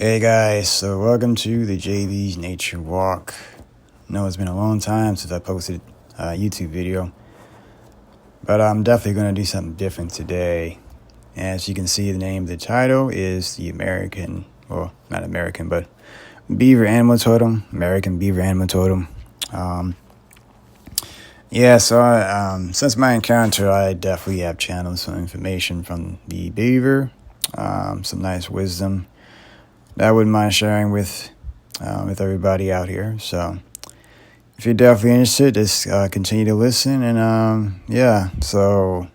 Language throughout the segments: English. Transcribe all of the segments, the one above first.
Hey guys, so welcome to the JV's Nature Walk. I know it's been a long time since I posted a YouTube video, but I'm definitely going to do something different today. As you can see, the name of the title is the American, well, not American, but Beaver Animal Totem, American Beaver Animal Totem. Since my encounter, I definitely have channeled some information from the beaver, some nice wisdom that I wouldn't mind sharing with everybody out here. So if you're definitely interested, just continue to listen. And so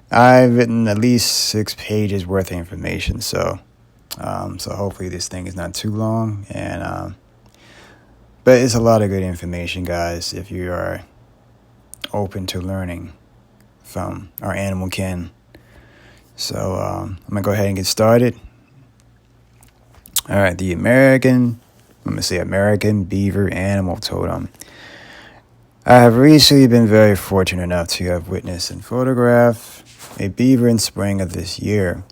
I've written at least 6 pages worth of information. So hopefully this thing is not too long. And but it's a lot of good information, guys, if you are open to learning from our animal kin. So I'm gonna go ahead and get started. All right, the American Beaver Animal Totem. I have recently been very fortunate enough to have witnessed and photographed a beaver in spring of this year.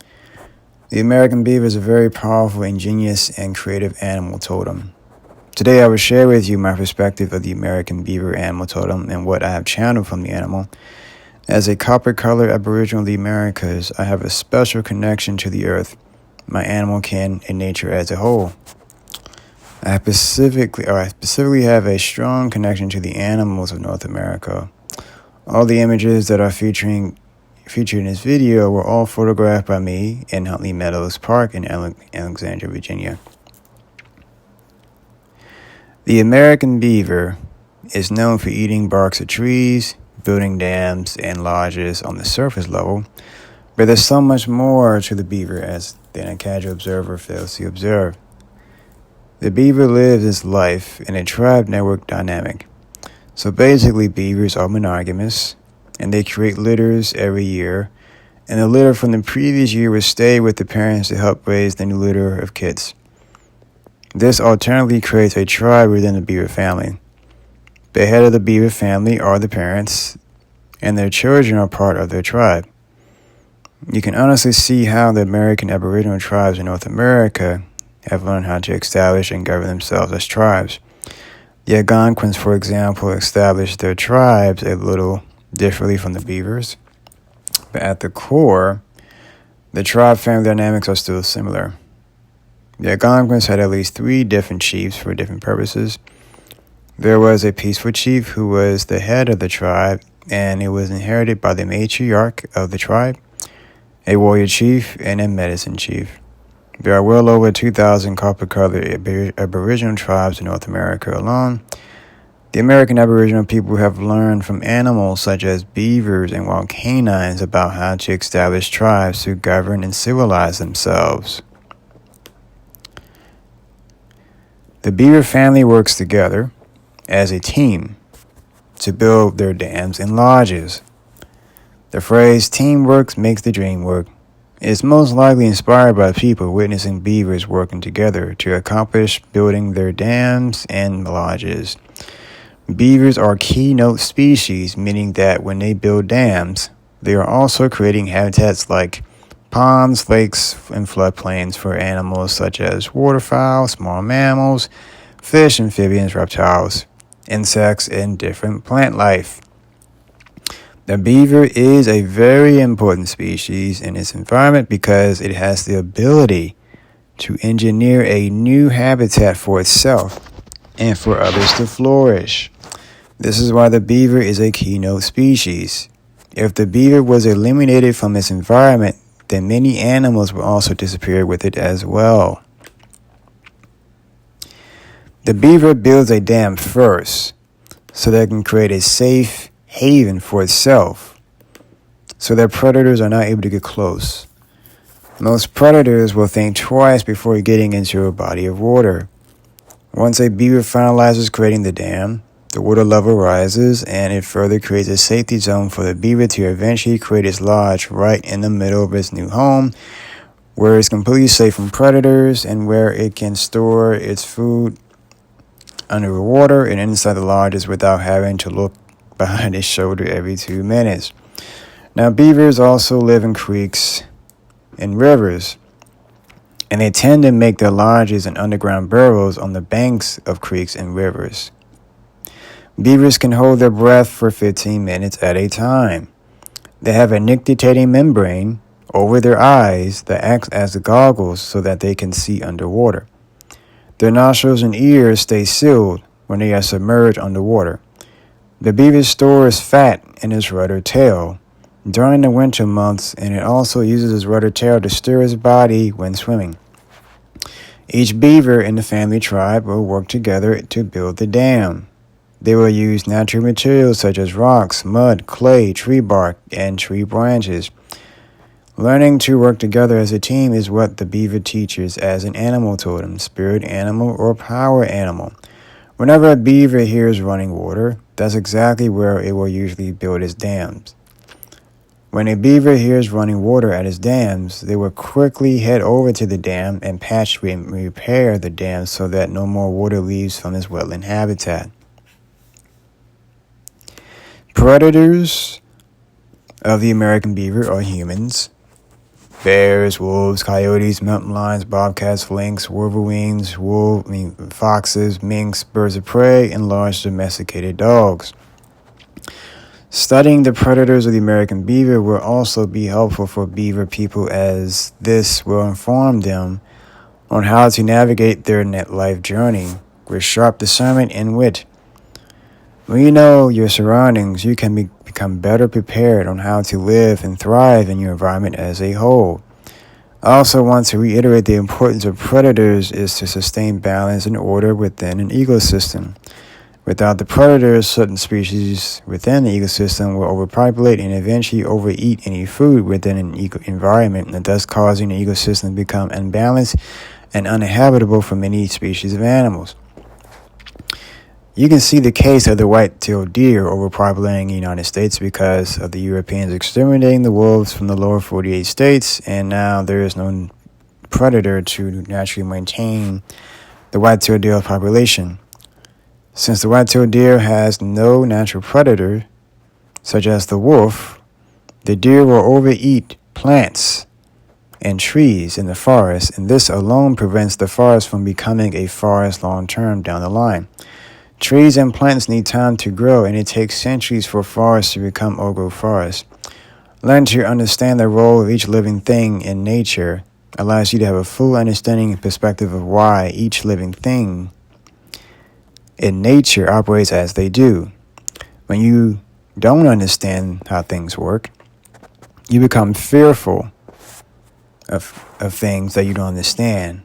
The American beaver is a very powerful, ingenious, and creative animal totem. Today I will share with you my perspective of the American Beaver Animal Totem and what I have channeled from the animal. As a copper-colored Aboriginal of the Americas, I have a special connection to the earth, my animal kin, and nature as a whole. I specifically have a strong connection to the animals of North America. All the images that are featured in this video were all photographed by me in Huntley Meadows Park in Alexandria, Virginia. The American beaver is known for eating barks of trees, building dams and lodges on the surface level, but there's so much more to the beaver than a casual observer fails to observe. The beaver lives its life in a tribe network dynamic. So basically, beavers are monogamous, and they create litters every year, and the litter from the previous year will stay with the parents to help raise the new litter of kids. This alternately creates a tribe within the beaver family. The head of the beaver family are the parents, and their children are part of their tribe. You can honestly see how the American Aboriginal tribes in North America have learned how to establish and govern themselves as tribes. The Algonquins, for example, established their tribes a little differently from the beavers, but at the core, the tribe family dynamics are still similar. The Algonquins had at least 3 different chiefs for different purposes. There was a peaceful chief who was the head of the tribe, and it was inherited by the matriarch of the tribe, a warrior chief, and a medicine chief. There are well over 2,000 copper-colored Aboriginal tribes in North America alone. The American Aboriginal people have learned from animals such as beavers and wild canines about how to establish tribes to govern and civilize themselves. The beaver family works together as a team to build their dams and lodges. The phrase "teamwork makes the dream work" is most likely inspired by people witnessing beavers working together to accomplish building their dams and lodges. Beavers are keynote species, meaning that when they build dams, they are also creating habitats like ponds, lakes, and floodplains for animals such as waterfowl, small mammals, fish, amphibians, reptiles, insects, and different plant life. The beaver is a very important species in its environment because it has the ability to engineer a new habitat for itself and for others to flourish. This is why the beaver is a keynote species. If the beaver was eliminated from its environment, then many animals will also disappear with it as well. The beaver builds a dam first so that it can create a safe haven for itself, so that predators are not able to get close. Most predators will think twice before getting into a body of water. Once a beaver finalizes creating the dam, the water level rises, and it further creates a safety zone for the beaver to eventually create its lodge right in the middle of its new home, where it's completely safe from predators and where it can store its food under the water and inside the lodges without having to look behind its shoulder every 2 minutes. Now, beavers also live in creeks and rivers. and they tend to make their lodges and underground burrows on the banks of creeks and rivers. Beavers can hold their breath for 15 minutes at a time. They have a nictitating membrane over their eyes that acts as goggles so that they can see underwater. Their nostrils and ears stay sealed when they are submerged underwater. The beaver stores fat in its rudder tail during the winter months, and it also uses its rudder tail to steer its body when swimming. Each beaver in the family tribe will work together to build the dam. They will use natural materials such as rocks, mud, clay, tree bark, and tree branches. Learning to work together as a team is what the beaver teaches as an animal totem, spirit animal, or power animal. Whenever a beaver hears running water, that's exactly where it will usually build its dams. When a beaver hears running water at its dams, they will quickly head over to the dam and patch and repair the dam so that no more water leaves from its wetland habitat. Predators of the American beaver are humans. Bears, wolves, coyotes, mountain lions, bobcats, lynx, wolverines, foxes, minks, birds of prey, and large domesticated dogs. Studying the predators of the American beaver will also be helpful for beaver people, as this will inform them on how to navigate their net life journey with sharp discernment and wit. When you know your surroundings, you can become better prepared on how to live and thrive in your environment as a whole. I also want to reiterate the importance of predators is to sustain balance and order within an ecosystem. Without the predators, certain species within the ecosystem will overpopulate and eventually overeat any food within an environment, and thus causing the ecosystem to become unbalanced and uninhabitable for many species of animals. You can see the case of the white-tailed deer overpopulating the United States because of the Europeans exterminating the wolves from the lower 48 states, and now there is no predator to naturally maintain the white-tailed deer population. Since the white-tailed deer has no natural predator, such as the wolf, the deer will overeat plants and trees in the forest, and this alone prevents the forest from becoming a forest long-term down the line. Trees and plants need time to grow, and it takes centuries for forests to become old-growth forests. Learn to understand the role of each living thing in nature allows you to have a full understanding and perspective of why each living thing in nature operates as they do. When you don't understand how things work, you become fearful of things that you don't understand.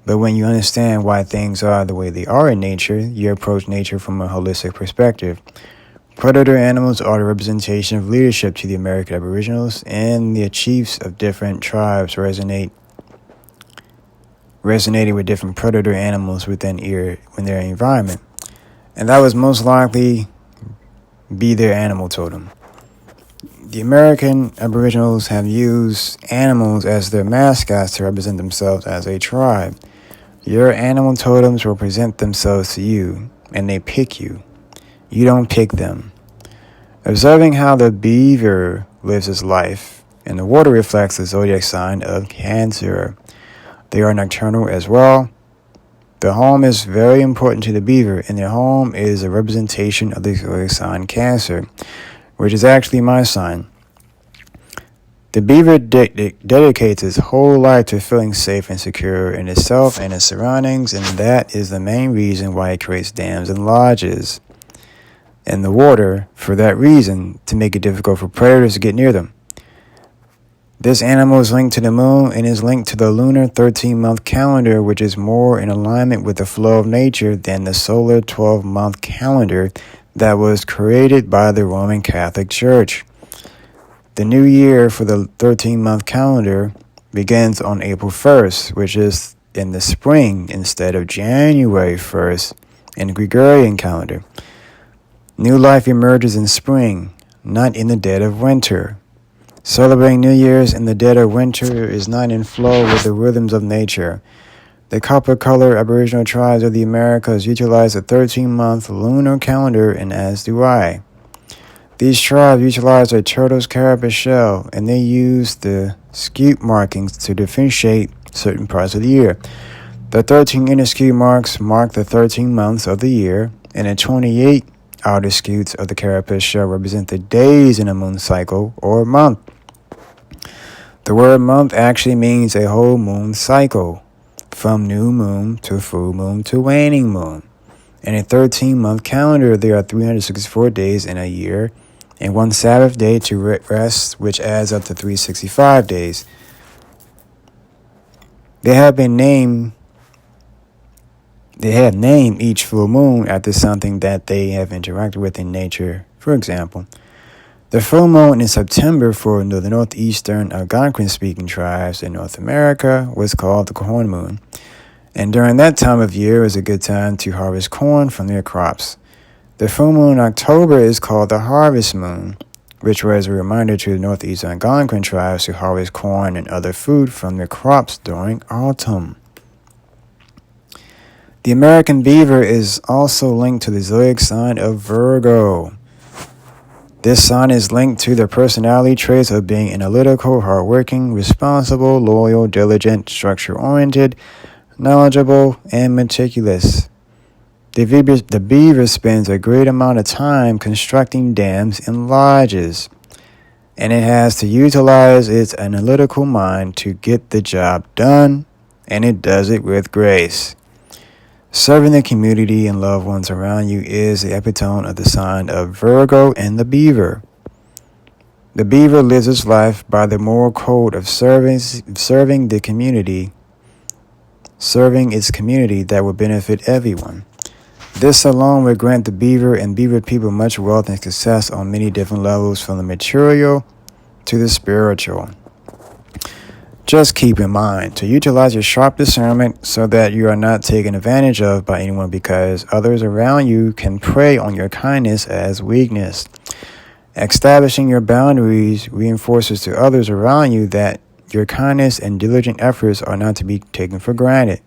But when you understand why things are the way they are in nature, you approach nature from a holistic perspective. Predator animals are the representation of leadership to the American Aboriginals, and the chiefs of different tribes resonated with different predator animals within their environment. And that was most likely be their animal totem. The American Aboriginals have used animals as their mascots to represent themselves as a tribe. Your animal totems will present themselves to you, and they pick you. You don't pick them. Observing how the beaver lives its life, and the water reflects the zodiac sign of Cancer. They are nocturnal as well. The home is very important to the beaver, and their home is a representation of the zodiac sign Cancer, which is actually my sign. The beaver dedicates his whole life to feeling safe and secure in itself and its surroundings, and that is the main reason why it creates dams and lodges in the water, for that reason, to make it difficult for predators to get near them. This animal is linked to the moon and is linked to the lunar 13-month calendar, which is more in alignment with the flow of nature than the solar 12-month calendar that was created by the Roman Catholic Church. The new year for the 13-month calendar begins on April 1st, which is in the spring instead of January 1st in the Gregorian calendar. New life emerges in spring, not in the dead of winter. Celebrating New Year's in the dead of winter is not in flow with the rhythms of nature. The copper-colored Aboriginal tribes of the Americas utilize the 13-month lunar calendar, and as do I. These tribes utilize a turtle's carapace shell, and they use the scute markings to differentiate certain parts of the year. The 13 inner skew marks mark the 13 months of the year, and the 28 outer skews of the carapace shell represent the days in a moon cycle or month. The word month actually means a whole moon cycle, from new moon to full moon to waning moon. In a 13-month calendar, there are 364 days in a year, and one Sabbath day to rest, which adds up to 365 days. They have named each full moon after something that they have interacted with in nature. For example, the full moon in September for the northeastern Algonquin-speaking tribes in North America was called the corn moon, and during that time of year was a good time to harvest corn from their crops. The full moon in October is called the harvest moon, which was a reminder to the northeastern Algonquin tribes to harvest corn and other food from their crops during autumn. The American beaver is also linked to the zodiac sign of Virgo. This sign is linked to the personality traits of being analytical, hardworking, responsible, loyal, diligent, structure-oriented, knowledgeable, and meticulous. The beaver spends a great amount of time constructing dams and lodges, and it has to utilize its analytical mind to get the job done, and it does it with grace. Serving the community and loved ones around you is the epitome of the sign of Virgo and the beaver. The beaver lives its life by the moral code of serving its community that will benefit everyone. This alone will grant the beaver and beaver people much wealth and success on many different levels, from the material to the spiritual. Just keep in mind to utilize your sharp discernment so that you are not taken advantage of by anyone, because others around you can prey on your kindness as weakness. Establishing your boundaries reinforces to others around you that your kindness and diligent efforts are not to be taken for granted.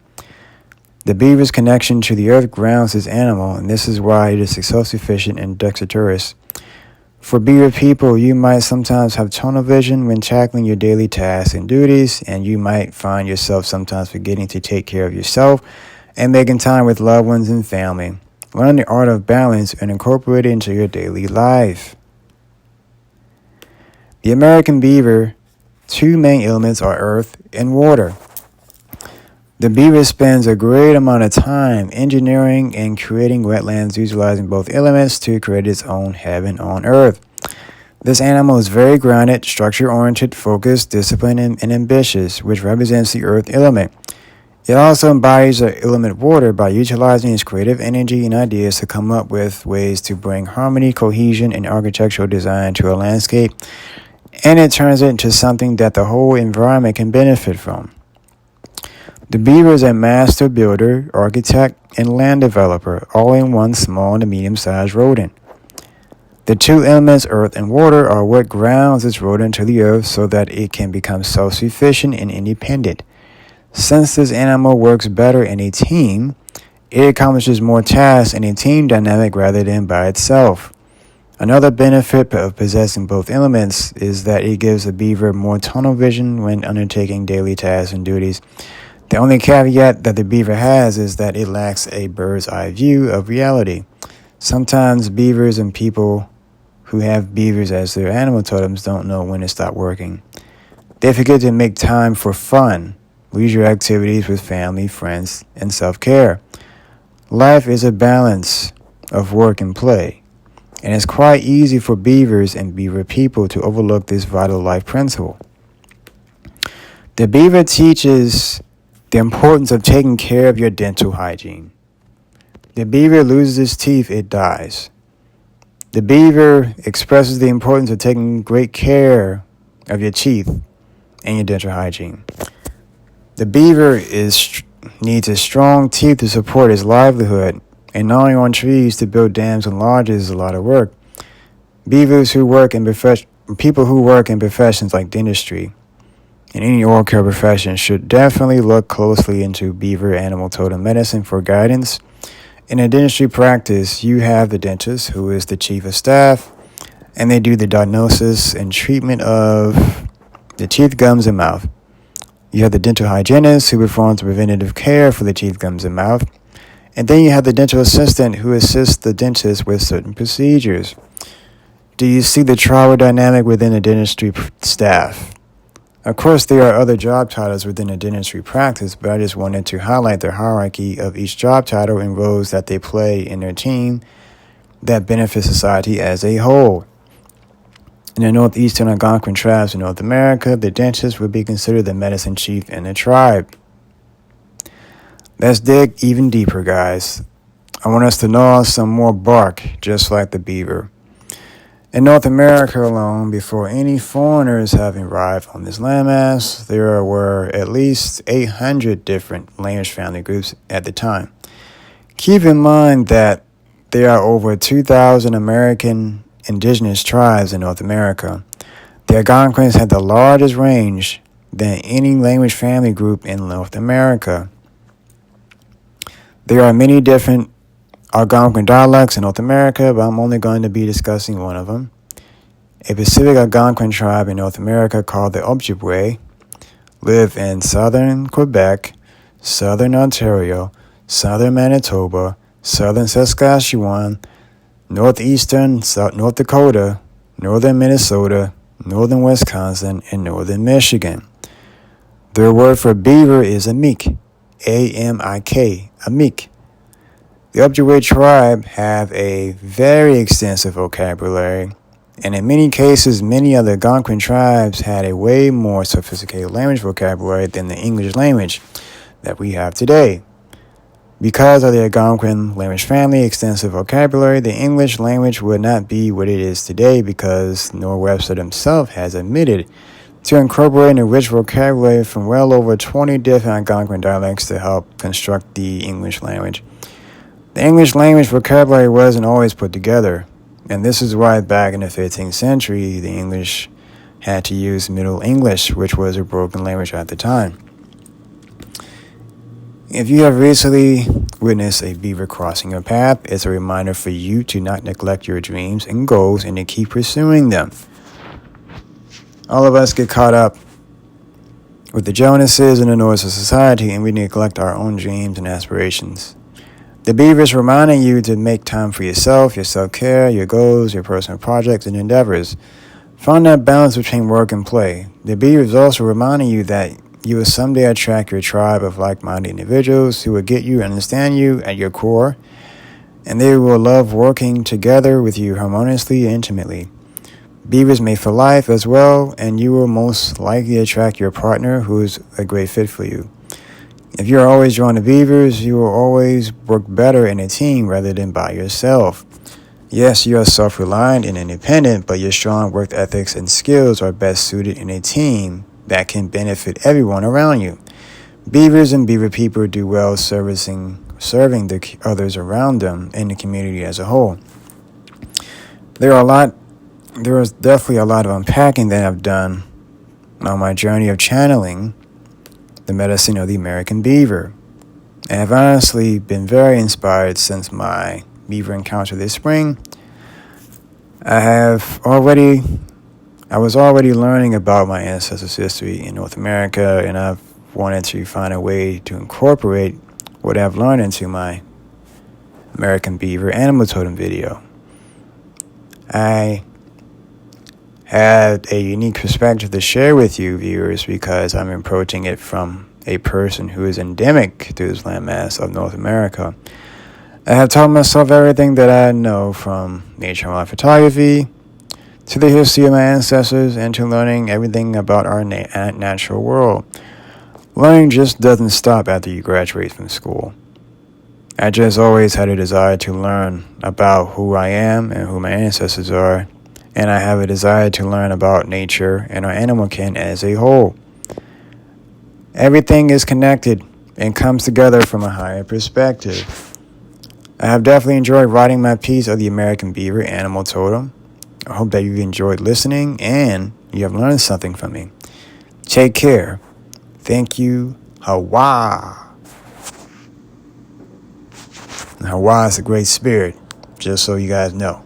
The beaver's connection to the earth grounds this animal, and this is why it is self-sufficient and dexterous. For beaver people, you might sometimes have tunnel vision when tackling your daily tasks and duties, and you might find yourself sometimes forgetting to take care of yourself and making time with loved ones and family. Learn the art of balance and incorporate it into your daily life. The American beaver, two main elements are earth and water. The beaver spends a great amount of time engineering and creating wetlands, utilizing both elements to create its own heaven on earth. This animal is very grounded, structure-oriented, focused, disciplined, and ambitious, which represents the earth element. It also embodies the element water by utilizing its creative energy and ideas to come up with ways to bring harmony, cohesion, and architectural design to a landscape, and it turns it into something that the whole environment can benefit from. The beaver is a master builder, architect, and land developer, all in one small to medium-sized rodent. The two elements, earth and water, are what grounds its rodent to the earth so that it can become self-sufficient and independent. Since this animal works better in a team, it accomplishes more tasks in a team dynamic rather than by itself. Another benefit of possessing both elements is that it gives the beaver more tunnel vision when undertaking daily tasks and duties. The only caveat that the beaver has is that it lacks a bird's eye view of reality. Sometimes beavers and people who have beavers as their animal totems don't know when to stop working. They forget to make time for fun, leisure activities with family, friends, and self-care. Life is a balance of work and play, and it's quite easy for beavers and beaver people to overlook this vital life principle. The beaver teaches the importance of taking care of your dental hygiene. The beaver loses its teeth, it dies. The beaver expresses the importance of taking great care of your teeth and your dental hygiene. The beaver needs a strong teeth to support his livelihood, and gnawing on trees to build dams and lodges is a lot of work. Beavers who work in people who work in professions like dentistry and any oral care profession should definitely look closely into beaver animal totem medicine for guidance. In a dentistry practice, you have the dentist, who is the chief of staff, and they do the diagnosis and treatment of the teeth, gums, and mouth. You have the dental hygienist who performs preventative care for the teeth, gums, and mouth. And then you have the dental assistant who assists the dentist with certain procedures. Do you see the tribal dynamic within the dentistry staff? Of course, there are other job titles within the dentistry practice, but I just wanted to highlight the hierarchy of each job title and roles that they play in their team that benefit society as a whole. In the northeastern Algonquin tribes in North America, the dentist would be considered the medicine chief in the tribe. Let's dig even deeper, guys. I want us to gnaw some more bark, just like the beaver. In North America alone, before any foreigners have arrived on this landmass, there were at least 800 different language family groups at the time. Keep in mind that there are over 2,000 American indigenous tribes in North America. The Algonquins had the largest range than any language family group in North America. There are many different Algonquin dialects in North America, but I'm only going to be discussing one of them. A Pacific Algonquin tribe in North America called the Ojibwe live in southern Quebec, southern Ontario, southern Manitoba, southern Saskatchewan, northeastern North Dakota, northern Minnesota, northern Wisconsin, and northern Michigan. Their word for beaver is amik, A-M-I-K, amik. The Ojibwe tribe have a very extensive vocabulary, and in many cases, many other Algonquin tribes had a way more sophisticated language vocabulary than the English language that we have today. Because of the Algonquin language family extensive vocabulary, the English language would not be what it is today because Noah Webster himself has admitted to incorporating a rich vocabulary from well over 20 different Algonquin dialects to help construct the English language. The English language vocabulary wasn't always put together, and this is why back in the 15th century, the English had to use Middle English, which was a broken language at the time. If you have recently witnessed a beaver crossing your path, it's a reminder for you to not neglect your dreams and goals and to keep pursuing them. All of us get caught up with the Jonases and the noise of society, and we neglect our own dreams and aspirations. The beaver is reminding you to make time for yourself, your self-care, your goals, your personal projects and endeavors. Find that balance between work and play. The beaver is also reminding you that you will someday attract your tribe of like-minded individuals who will get you and understand you at your core, and they will love working together with you harmoniously and intimately. Beavers mate for life as well, and you will most likely attract your partner who is a great fit for you. If you are always drawn to beavers, you will always work better in a team rather than by yourself. Yes, you are self-reliant and independent, but your strong work ethics and skills are best suited in a team that can benefit everyone around you. Beavers and beaver people do well serving the others around them and the community as a whole. There was definitely a lot of unpacking that I've done on my journey of channeling the medicine of the American beaver. I have honestly been very inspired since my beaver encounter this spring. I was already learning about my ancestors' history in North America, and I've wanted to find a way to incorporate what I've learned into my American Beaver Animal Totem video. I had a unique perspective to share with you viewers because I'm approaching it from a person who is endemic to this landmass of North America. I have taught myself everything that I know, from nature and wildlife photography to the history of my ancestors and to learning everything about our natural world. Learning just doesn't stop after you graduate from school. I just always had a desire to learn about who I am and who my ancestors are, and I have a desire to learn about nature and our animal kin as a whole. Everything is connected and comes together from a higher perspective. I have definitely enjoyed writing my piece of the American Beaver Animal Totem. I hope that you've enjoyed listening and you have learned something from me. Take care. Thank you. Hawa. Hawa is a great spirit, just so you guys know.